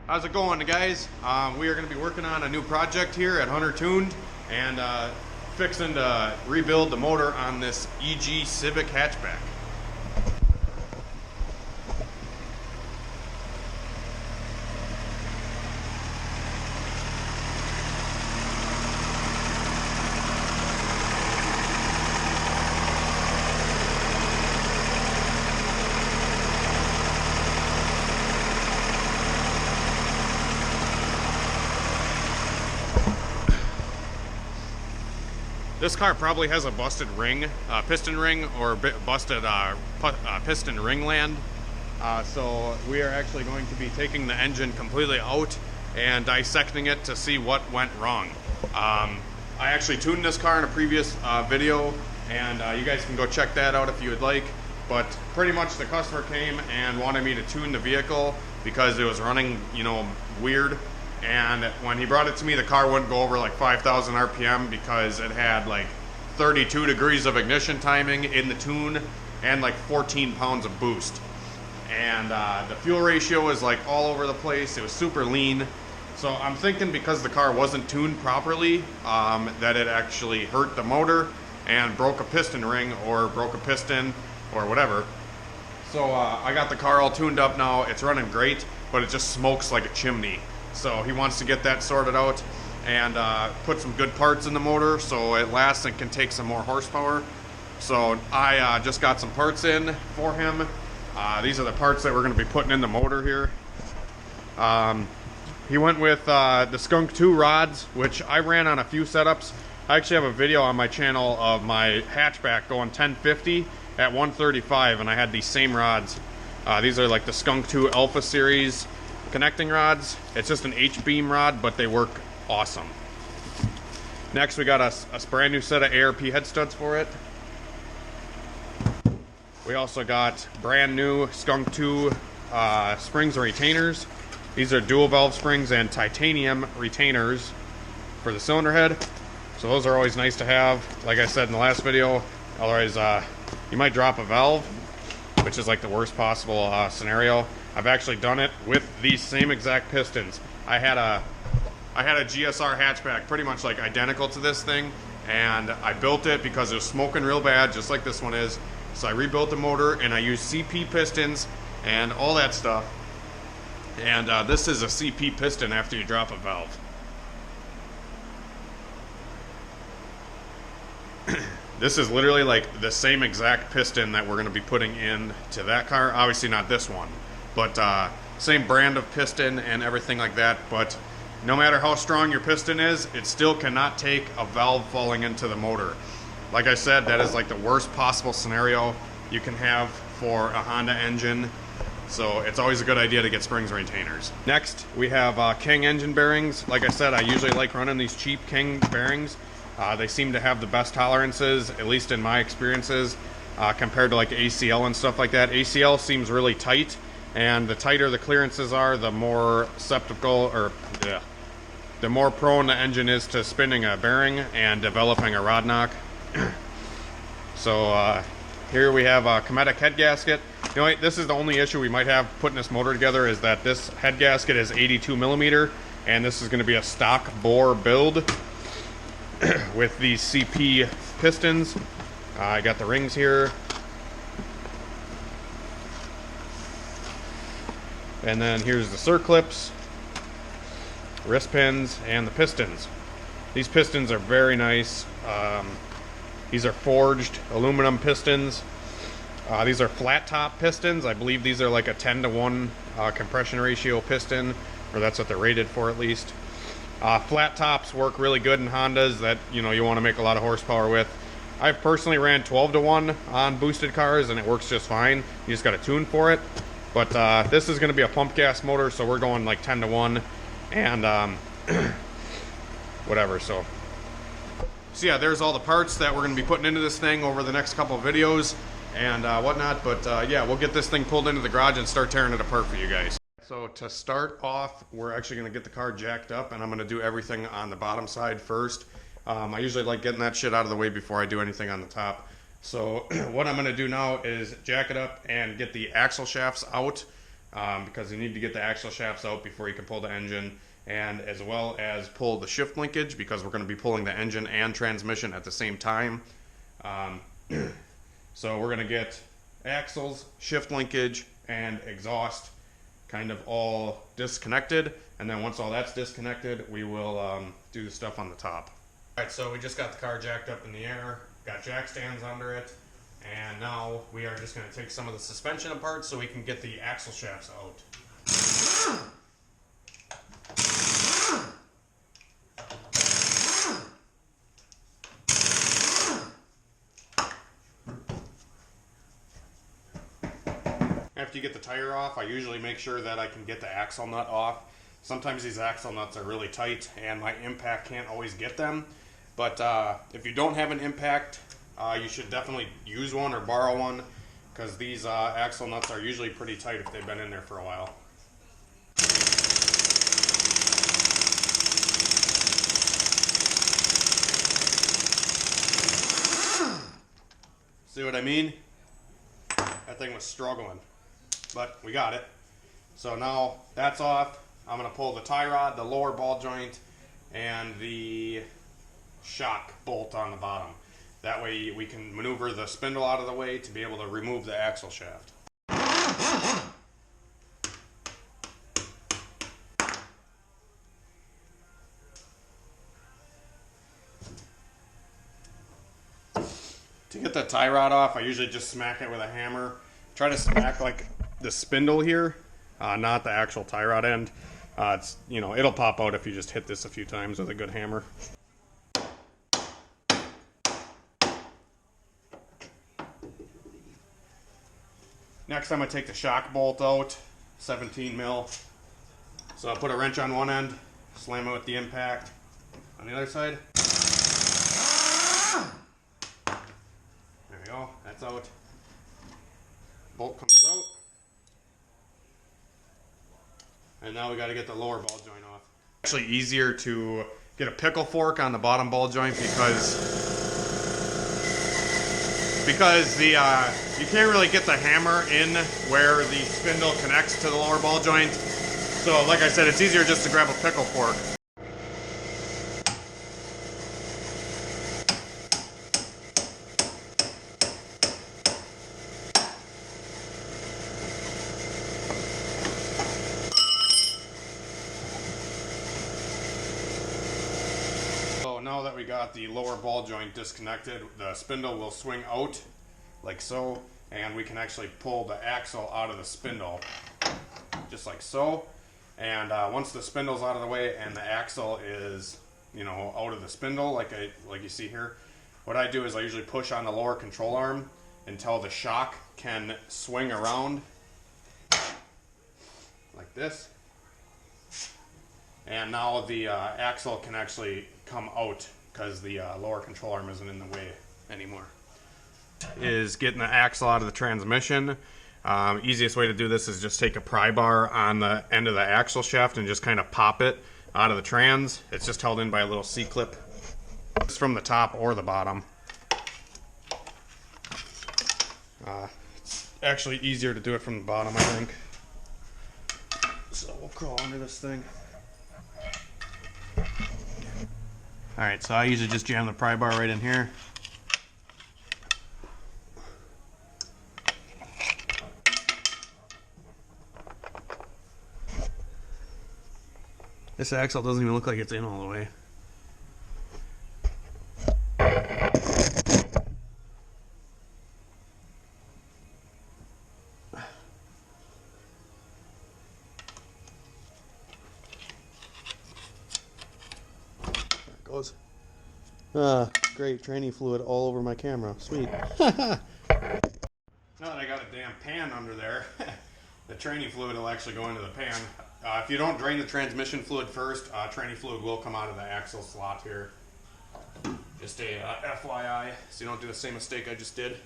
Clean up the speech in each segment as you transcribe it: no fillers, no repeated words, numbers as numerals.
How's it going, guys? We are going to be working on a new project here at HunterTuned and fixing to rebuild the motor on this EG Civic hatchback. This car probably has a busted ring, piston ring, or busted piston ringland. So we are actually going to be taking the engine completely out and dissecting it to see what went wrong. I actually tuned this car in a previous video, and you guys can go check that out if you would like. But pretty much the customer came and wanted me to tune the vehicle because it was running, weird. And when he brought it to me, the car wouldn't go over like 5,000 RPM because it had like 32 degrees of ignition timing in the tune and like 14 pounds of boost. And the fuel ratio was like all over the place. It was super lean. So I'm thinking because the car wasn't tuned properly, that it actually hurt the motor and broke a piston ring or broke a piston or whatever. So I got the car all tuned up now. It's running great, but it just smokes like a chimney. So he wants to get that sorted out and put some good parts in the motor so it lasts and can take some more horsepower. So I just got some parts in for him. These are the parts that we're going to be putting in the motor here. He went with the Skunk 2 rods, which I ran on a few setups. I actually have a video on my channel of my hatchback going 1050 at 135, and I had these same rods. These are like the Skunk 2 Alpha Series connecting rods. It's just an H-beam rod, but they work awesome. Next, we got a brand new set of ARP head studs for it. We also got brand new Skunk 2 springs and retainers. These are dual valve springs and titanium retainers for the cylinder head. So those are always nice to have. Like I said in the last video, otherwise you might drop a valve, which is like the worst possible scenario. I've actually done it with these same exact pistons. I had a GSR hatchback pretty much like identical to this thing, and I built it because it was smoking real bad, just like this one is. So I rebuilt the motor and I used CP pistons and all that stuff. And this is a CP piston after you drop a valve. This is literally like the same exact piston that we're going to be putting in to that car. Obviously not this one, but same brand of piston and everything like that. But no matter how strong your piston is, it still cannot take a valve falling into the motor. Like I said, that is like the worst possible scenario you can have for a Honda engine. So it's always a good idea to get springs and retainers. Next, we have King engine bearings. Like I said, I usually like running these cheap King bearings. They seem to have the best tolerances, at least in my experiences, compared to like ACL and stuff like that. ACL seems really tight, and the tighter the clearances are, the more susceptible, or the more prone the engine is to spinning a bearing and developing a rod knock. So here we have a Cometic head gasket. This is the only issue we might have putting this motor together, is that this head gasket is 82 millimeter, and this is going to be a stock bore build with these CP pistons. I got the rings here. And then here's the circlips, wrist pins, and the pistons. These pistons are very nice. These are forged aluminum pistons. These are flat top pistons. I believe these are like a 10-to-1 compression ratio piston, or that's what they're rated for at least. Flat tops work really good in Hondas that you want to make a lot of horsepower with. I've personally ran 12-to-1 on boosted cars and it works just fine. You just got to tune for it. But this is going to be a pump gas motor, so we're going like 10-to-1 and whatever. So yeah, there's all the parts that we're going to be putting into this thing over the next couple of videos and whatnot. But yeah, we'll get this thing pulled into the garage and start tearing it apart for you guys. So to start off, we're actually going to get the car jacked up, and I'm going to do everything on the bottom side first. I usually like getting that shit out of the way before I do anything on the top. So what I'm going to do now is jack it up and get the axle shafts out. because you need to get the axle shafts out before you can pull the engine, and as well as pull the shift linkage, because we're going to be pulling the engine and transmission at the same time. So we're going to get axles, shift linkage, and exhaust kind of all disconnected, and then once all that's disconnected, we will do the stuff on the top. Alright, so we just got the car jacked up in the air, got jack stands under it, and now we are just going to take some of the suspension apart so we can get the axle shafts out. After you get the tire off, I usually make sure that I can get the axle nut off. Sometimes these axle nuts are really tight and my impact can't always get them. But if you don't have an impact, you should definitely use one or borrow one, because these axle nuts are usually pretty tight if they've been in there for a while. See what I mean? That thing was struggling, but we got it. So now that's off. I'm going to pull the tie rod, the lower ball joint, and the shock bolt on the bottom. That way we can maneuver the spindle out of the way to be able to remove the axle shaft. To get the tie rod off, I usually just smack it with a hammer. Try to smack like the spindle here, not the actual tie rod end. It's, you know, it'll pop out if you just hit this a few times with a good hammer. Next, I'm going to take the shock bolt out, 17 mil. So I'll put a wrench on one end, slam it with the impact on the other side. There we go, that's out. Bolt comes out. And now we got to get the lower ball joint off. It's actually easier to get a pickle fork on the bottom ball joint because the you can't really get the hammer in where the spindle connects to the lower ball joint. So like I said, it's easier just to grab a pickle fork. So now that we got the lower ball joint disconnected, the spindle will swing out like so, and we can actually pull the axle out of the spindle just like so. And once the spindle's out of the way and the axle is, you know, out of the spindle, like you see here, what I do is I usually push on the lower control arm until the shock can swing around like this. And now the axle can actually come out because the lower control arm isn't in the way anymore. Is getting the axle out of the transmission. Easiest way to do this is just take a pry bar on the end of the axle shaft and just kind of pop it out of the trans. It's just held in by a little C-clip. It's from the top or the bottom. It's actually easier to do it from the bottom, I think. So we'll crawl under this thing. Alright, so I usually just jam the pry bar right in here. This axle doesn't even look like it's in all the way. There it goes. Great, training fluid all over my camera. Sweet. Now that I got a damn pan under there, the training fluid will actually go into the pan. If you don't drain the transmission fluid first, training fluid will come out of the axle slot here. Just a FYI, so you don't do the same mistake I just did.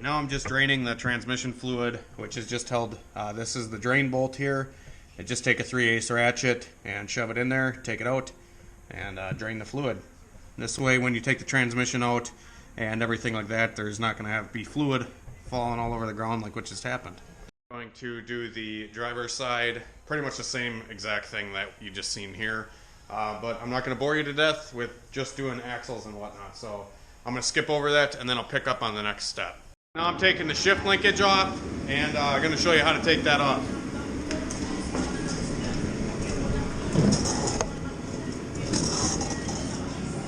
Now I'm just draining the transmission fluid, which is just held, this is the drain bolt here. And just take a 3/8 ratchet and shove it in there, take it out, and drain the fluid. This way, when you take the transmission out and everything like that, there's not going to be fluid falling all over the ground like what just happened. Going to do the driver's side, pretty much the same exact thing that you just seen here, but I'm not going to bore you to death with just doing axles and whatnot, so I'm going to skip over that and then I'll pick up on the next step. Now I'm taking the shift linkage off, and I'm going to show you how to take that off.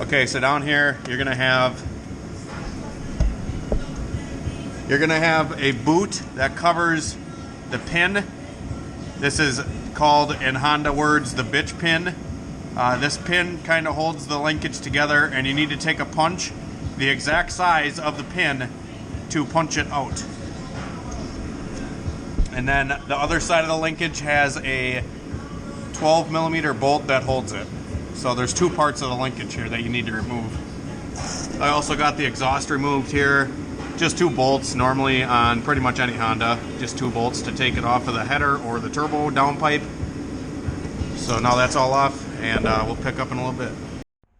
Okay, so down here you're going to have a boot that covers the pin. This is called, in Honda words, the bitch pin. This pin kind of holds the linkage together, and you need to take a punch the exact size of the pin to punch it out. And then the other side of the linkage has a 12mm bolt that holds it. So there's two parts of the linkage here that you need to remove. I also got the exhaust removed here. Just two bolts, normally on pretty much any Honda. Just two bolts to take it off of the header or the turbo downpipe. So now that's all off, and we'll pick up in a little bit.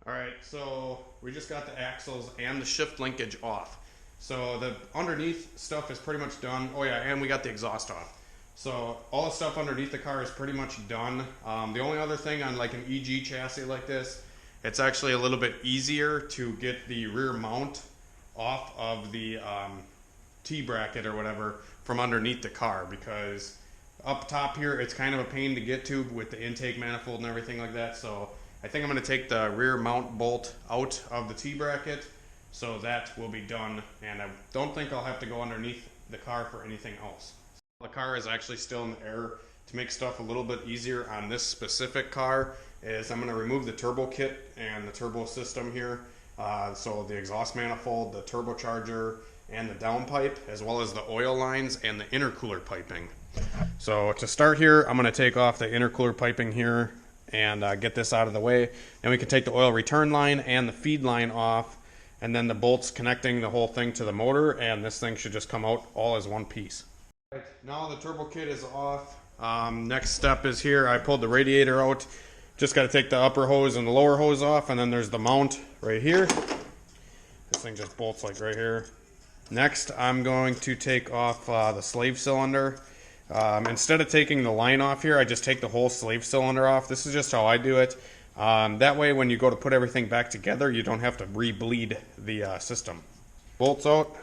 Alright, so we just got the axles and the shift linkage off. So the underneath stuff is pretty much done. Oh yeah, and we got the exhaust off. So all the stuff underneath the car is pretty much done. The only other thing on like an EG chassis like this, it's actually a little bit easier to get the rear mount off of the T-bracket or whatever from underneath the car, because up top here it's kind of a pain to get to with the intake manifold and everything like that. So I think I'm going to take the rear mount bolt out of the T-bracket, so that will be done, and I don't think I'll have to go underneath the car for anything else. The car is actually still in the air. To make stuff a little bit easier on this specific car is I'm going to remove the turbo kit and the turbo system here. So the exhaust manifold, the turbocharger, and the downpipe, as well as the oil lines and the intercooler piping. So to start here, I'm going to take off the intercooler piping here and get this out of the way. Then we can take the oil return line and the feed line off, and then the bolts connecting the whole thing to the motor, and this thing should just come out all as one piece. Right, now the turbo kit is off. Next step is here. I pulled the radiator out. Just got to take the upper hose and the lower hose off, and then there's the mount right here. This thing just bolts like right here. Next, I'm going to take off the slave cylinder. Instead of taking the line off here, I just take the whole slave cylinder off. This is just how I do it. That way, when you go to put everything back together, you don't have to re-bleed the system. Bolts out.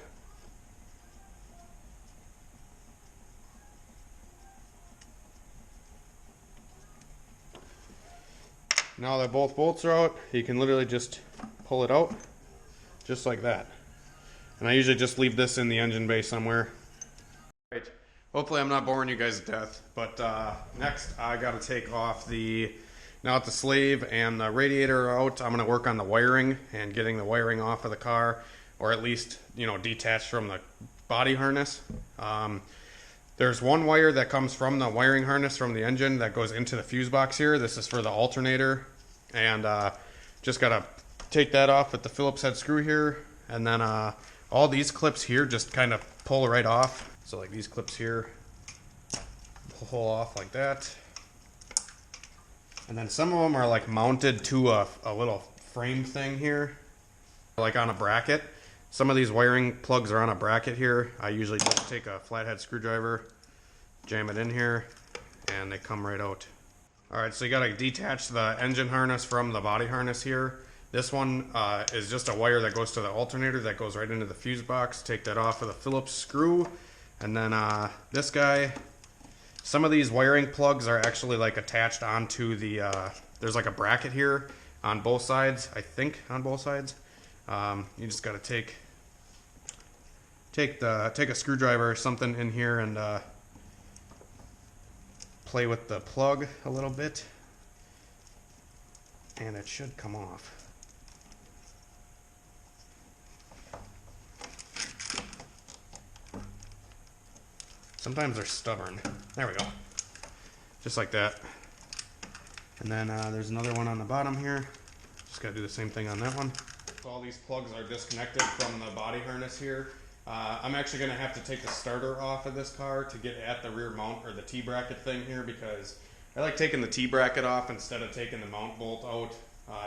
Now that both bolts are out, you can literally just pull it out, just like that. And I usually just leave this in the engine bay somewhere. Right. Hopefully I'm not boring you guys to death, but next I got to take off now that the slave and the radiator are out, I'm going to work on the wiring and getting the wiring off of the car, or at least, detached from the body harness. There's one wire that comes from the wiring harness from the engine that goes into the fuse box here. This is for the alternator, and just got to take that off with the Phillips head screw here, and then all these clips here just kind of pull right off. So like these clips here pull off like that, and then some of them are like mounted to a little frame thing here, like on a bracket. Some of these wiring plugs are on a bracket here. I usually just take a flathead screwdriver, jam it in here, and they come right out. Alright, so you gotta detach the engine harness from the body harness here. This one is just a wire that goes to the alternator that goes right into the fuse box. Take that off with a Phillips screw. And then this guy, some of these wiring plugs are actually like attached onto the, there's like a bracket here on both sides, I think on both sides. You just got to take a screwdriver or something in here and play with the plug a little bit, and it should come off. Sometimes they're stubborn. There we go. Just like that. And then there's another one on the bottom here. Just got to do the same thing on that one. So all these plugs are disconnected from the body harness here. I'm actually going to have to take the starter off of this car to get at the rear mount or the T-bracket thing here, because I like taking the T-bracket off instead of taking the mount bolt out,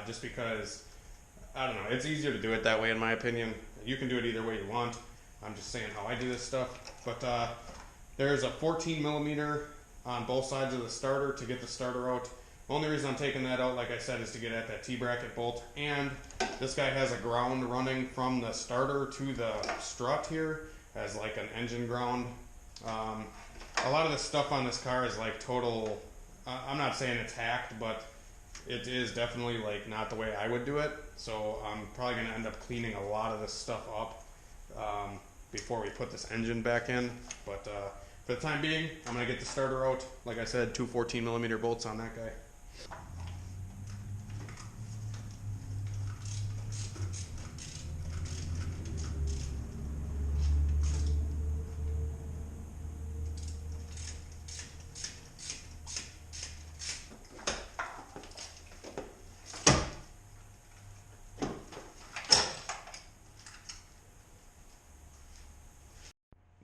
just because, I don't know, it's easier to do it that way in my opinion. You can do it either way you want. I'm just saying how I do this stuff. But There's a 14 millimeter on both sides of the starter to get the starter out. The only reason I'm taking that out, like I said, is to get at that T-bracket bolt. And this guy has a ground running from the starter to the strut here as like an engine ground. A lot of the stuff on this car is like total, I'm not saying it's hacked, but it is definitely like not the way I would do it. So I'm probably going to end up cleaning a lot of this stuff up before we put this engine back in. But for the time being, I'm going to get the starter out. Like I said, two 14 millimeter bolts on that guy.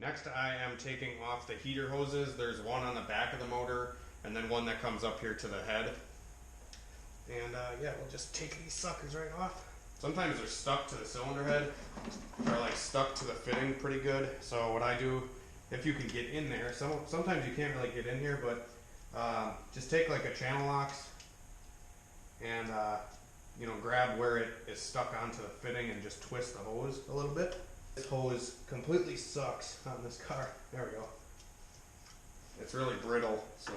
Next, I am taking off the heater hoses. There's one on the back of the motor and then one that comes up here to the head. And yeah, we'll just take these suckers right off. Sometimes they're stuck to the cylinder head. They're like stuck to the fitting pretty good. So what I do, if you can get in there, sometimes you can't really get in here, but just take like a channel locks and you know, grab where it is stuck onto the fitting and just twist the hose a little bit. This hose completely sucks on this car. There we go. It's really brittle, so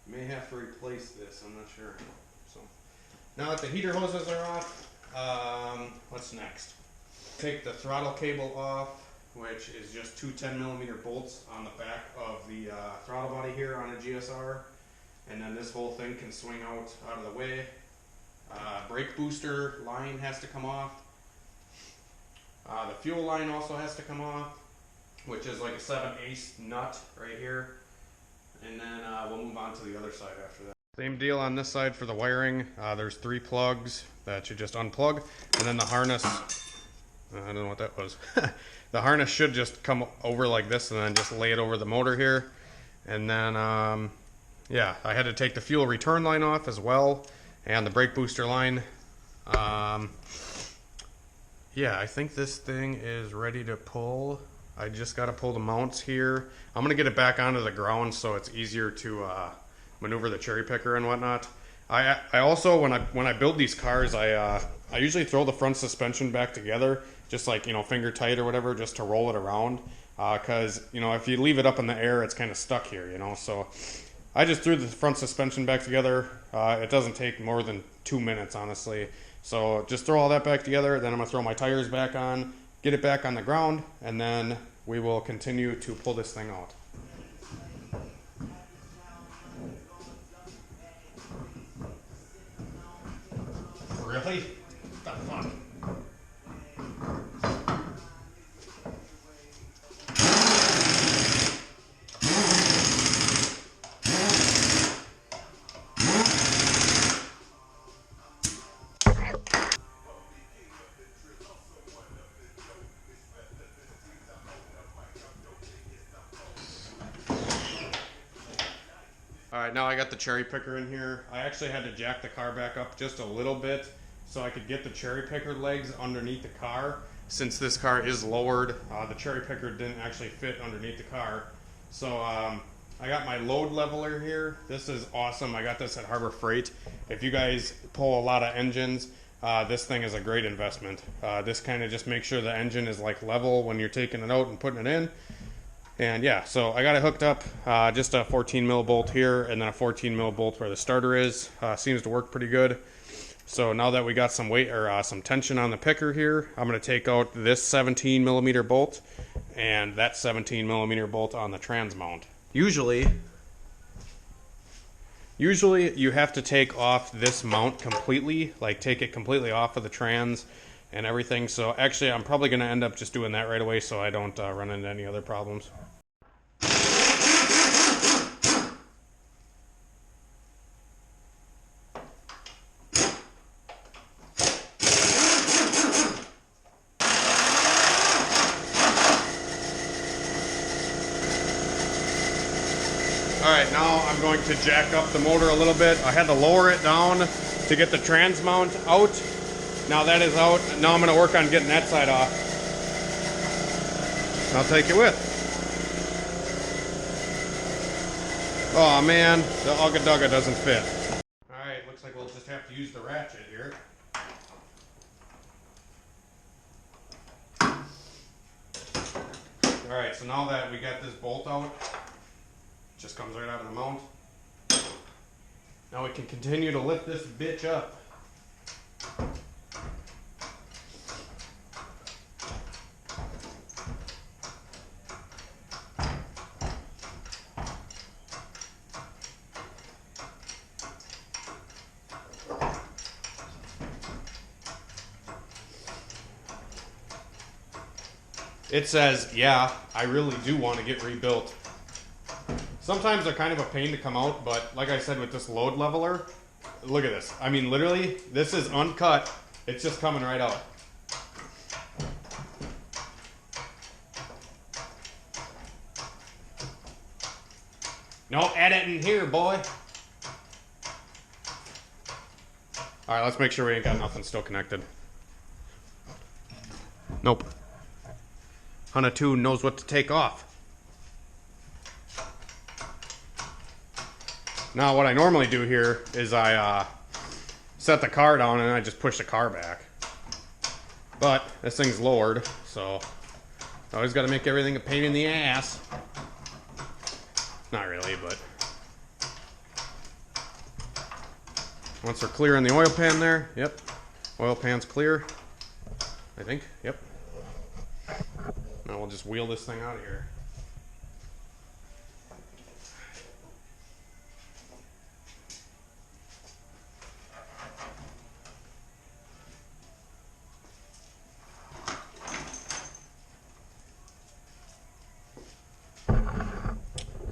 you may have to replace this. I'm not sure. So now that the heater hoses are off, what's next? Take the throttle cable off, which is just two 10 millimeter bolts on the back of the throttle body here on a GSR, and then this whole thing can swing out of the way. Brake booster line has to come off. The fuel line also has to come off, which is like a 7/8 nut right here. And then we'll move on to the other side after that. Same deal on this side for the wiring. There's 3 plugs that you just unplug. And then the harness, I don't know what that was. The harness should just come over like this and then just lay it over the motor here. And then, yeah, I had to take the fuel return line off as well. And the brake booster line. Yeah, I think this thing is ready to pull. I just got to pull the mounts here. I'm going to get it back onto the ground so it's easier to maneuver the cherry picker and whatnot. I also, when I build these cars, I usually throw the front suspension back together, just like, you know, finger tight or whatever, just to roll it around. Because, you know, if you leave it up in the air, it's kind of stuck here, you know. So I just threw the front suspension back together. It doesn't take more than 2 minutes, honestly. So just throw all that back together, then I'm going to throw my tires back on, get it back on the ground, and then we will continue to pull this thing out. Really? What the fuck? Alright, now I got the cherry picker in here. I actually had to jack the car back up just a little bit so I could get the cherry picker legs underneath the car. Since this car is lowered, the cherry picker didn't actually fit underneath the car. So I got my load leveler here. This is awesome. I got this at Harbor Freight. If you guys pull a lot of engines, this thing is a great investment. This kind of just makes sure the engine is like level when you're taking it out and putting it in. And yeah, so I got it hooked up, just a 14 mil bolt here and then a 14 mil bolt where the starter is. Seems to work pretty good. So now that we got some weight or some tension on the picker here, I'm going to take out this 17 millimeter bolt and that 17 millimeter bolt on the trans mount. Usually you have to take off this mount completely, like take it completely off of the trans and everything. So actually I'm probably going to end up just doing that right away so I don't run into any other problems. Alright, now I'm going to jack up the motor a little bit. I had to lower it down to get the trans mount out. Now that is out. Now I'm going to work on getting that side off. I'll take you with. Oh man, the Ugga Dugga doesn't fit. Alright, looks like we'll just have to use the ratchet here. Alright, so now that we got this bolt out, it just comes right out of the mount. Now we can continue to lift this bitch up. It says, yeah, I really do want to get rebuilt. Sometimes they're kind of a pain to come out, but like I said with this load leveler, look at this. I mean, literally, this is uncut. It's just coming right out. No editing here, boy. Alright, let's make sure we ain't got nothing still connected. Nope. HunterTuned knows what to take off. Now what I normally do here is I set the car down and I just push the car back. But this thing's lowered, so I always got to make everything a pain in the ass. Not really, but once we're clear in the oil pan there, yep, oil pan's clear, I think, yep. Now we'll just wheel this thing out of here.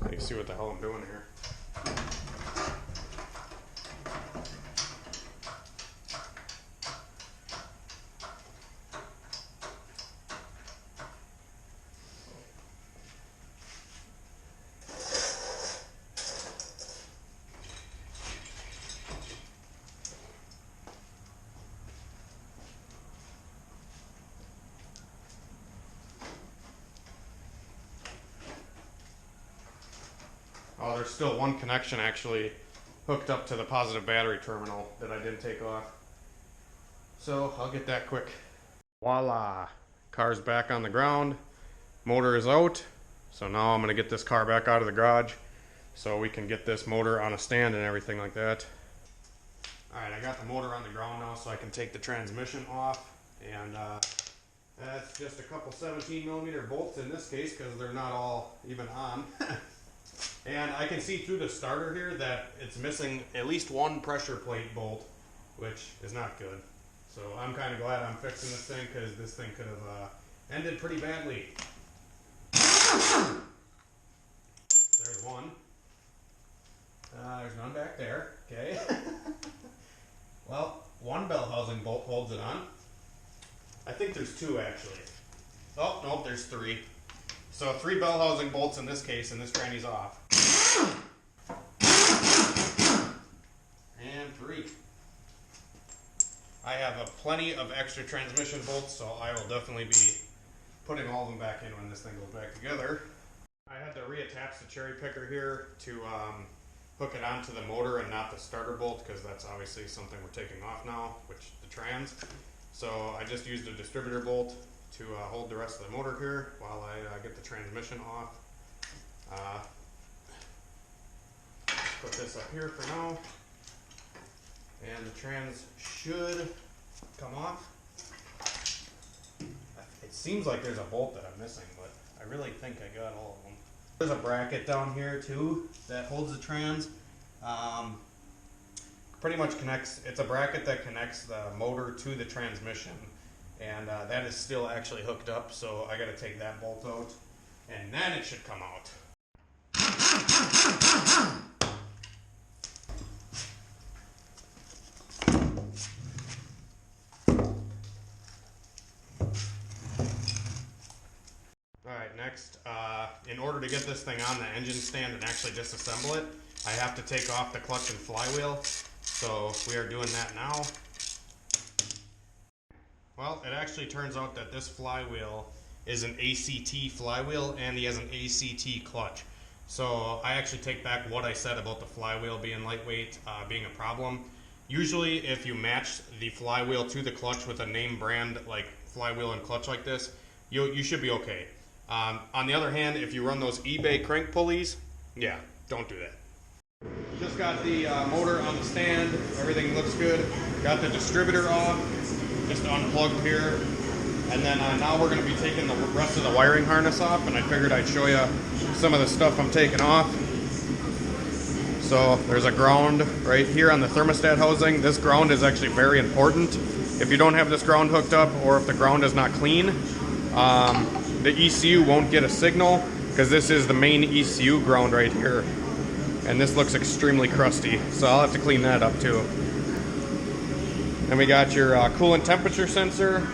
Let me see what the hell I'm doing here. Oh, there's still one connection actually hooked up to the positive battery terminal that I didn't take off. So I'll get that quick. Voila! Car's back on the ground. Motor is out. So now I'm going to get this car back out of the garage so we can get this motor on a stand and everything like that. Alright, I got the motor on the ground now so I can take the transmission off. And that's just a couple 17mm bolts in this case because they're not all even on. And I can see through the starter here that it's missing at least one pressure plate bolt, which is not good. So I'm kind of glad I'm fixing this thing because this thing could have ended pretty badly. There's one. There's none back there. Okay. Well, one bell housing bolt holds it on. I think there's two actually. Oh, nope, there's three. So 3 bell housing bolts in this case, and this tranny's off. And 3. I have plenty of extra transmission bolts, so I will definitely be putting all of them back in when this thing goes back together. I had to reattach the cherry picker here to hook it onto the motor and not the starter bolt, because that's obviously something we're taking off now, which the trans. So I just used a distributor bolt to hold the rest of the motor here while I get the transmission off. Put this up here for now, and the trans should come off. It seems like there's a bolt that I'm missing, but I really think I got all of them. There's a bracket down here too that holds the trans. Pretty much connects, it's a bracket that connects the motor to the transmission. And that is still actually hooked up, so I gotta take that bolt out, and then it should come out. Alright, next, in order to get this thing on the engine stand and actually disassemble it, I have to take off the clutch and flywheel, so we are doing that now. Well, it actually turns out that this flywheel is an ACT flywheel and he has an ACT clutch. So I actually take back what I said about the flywheel being lightweight being a problem. Usually if you match the flywheel to the clutch with a name brand like flywheel and clutch like this, you should be okay. On the other hand, if you run those eBay crank pulleys, yeah, don't do that. Just got the motor on the stand, everything looks good. Got the distributor off, just unplugged here. And then now we're going to be taking the rest of the wiring harness off, and I figured I'd show you some of the stuff I'm taking off. So there's a ground right here on the thermostat housing. This ground is actually very important. If you don't have this ground hooked up, or if the ground is not clean, the ECU won't get a signal, because this is the main ECU ground right here. And this looks extremely crusty, so I'll have to clean that up too. Then we got your coolant temperature sensor.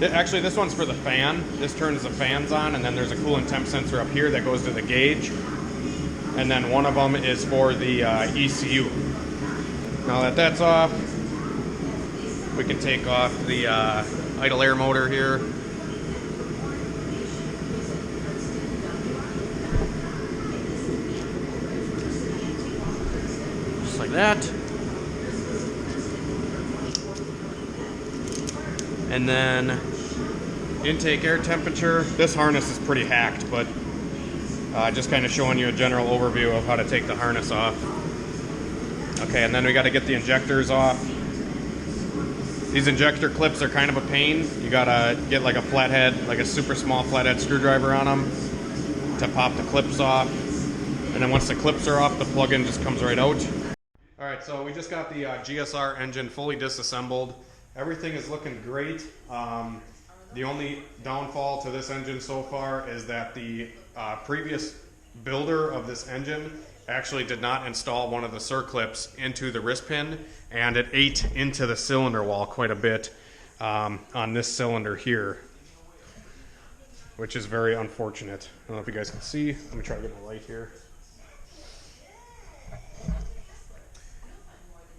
Actually, this one's for the fan. This turns the fans on, and then there's a coolant temp sensor up here that goes to the gauge. And then one of them is for the ECU. Now that that's off, we can take off the idle air motor here. Just like that. And then intake air temperature. This harness is pretty hacked, but just kind of showing you a general overview of how to take the harness off. Okay, and then we got to get the injectors off. These injector clips are kind of a pain. You gotta get like a flathead, like a super small flathead screwdriver on them to pop the clips off. And then once the clips are off, the plug-in just comes right out. All right, so we just got the GSR engine fully disassembled. Everything is looking great. The only downfall to this engine so far is that the previous builder of this engine actually did not install one of the circlips into the wrist pin, and it ate into the cylinder wall quite a bit on this cylinder here, which is very unfortunate. I don't know if you guys can see. Let me try to get my light here.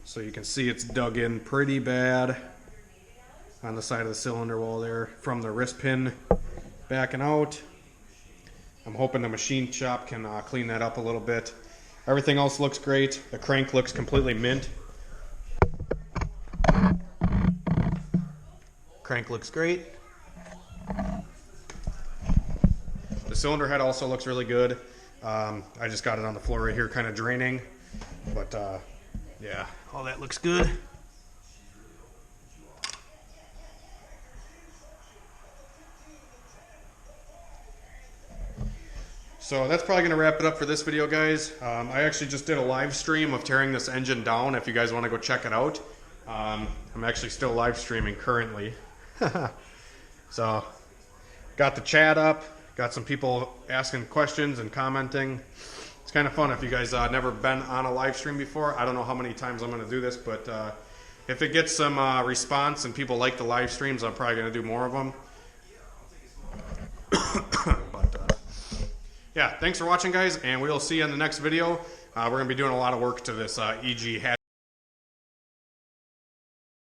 So you can see it's dug in pretty bad on the side of the cylinder wall there from the wrist pin backing out. I'm hoping the machine shop can clean that up a little bit. Everything else looks great. The crank looks completely mint. Crank looks great. The cylinder head also looks really good. I just got it on the floor right here kind of draining, but yeah, all that looks good. So that's probably going to wrap it up for this video, guys. I actually just did a live stream of tearing this engine down if you guys want to go check it out. I'm actually still live streaming currently. So got the chat up, got some people asking questions and commenting. It's kind of fun if you guys never been on a live stream before. I don't know how many times I'm going to do this, but if it gets some response and people like the live streams, I'm probably going to do more of them. Yeah, thanks for watching, guys, and we'll see you in the next video. We're going to be doing a lot of work to this EG hatch.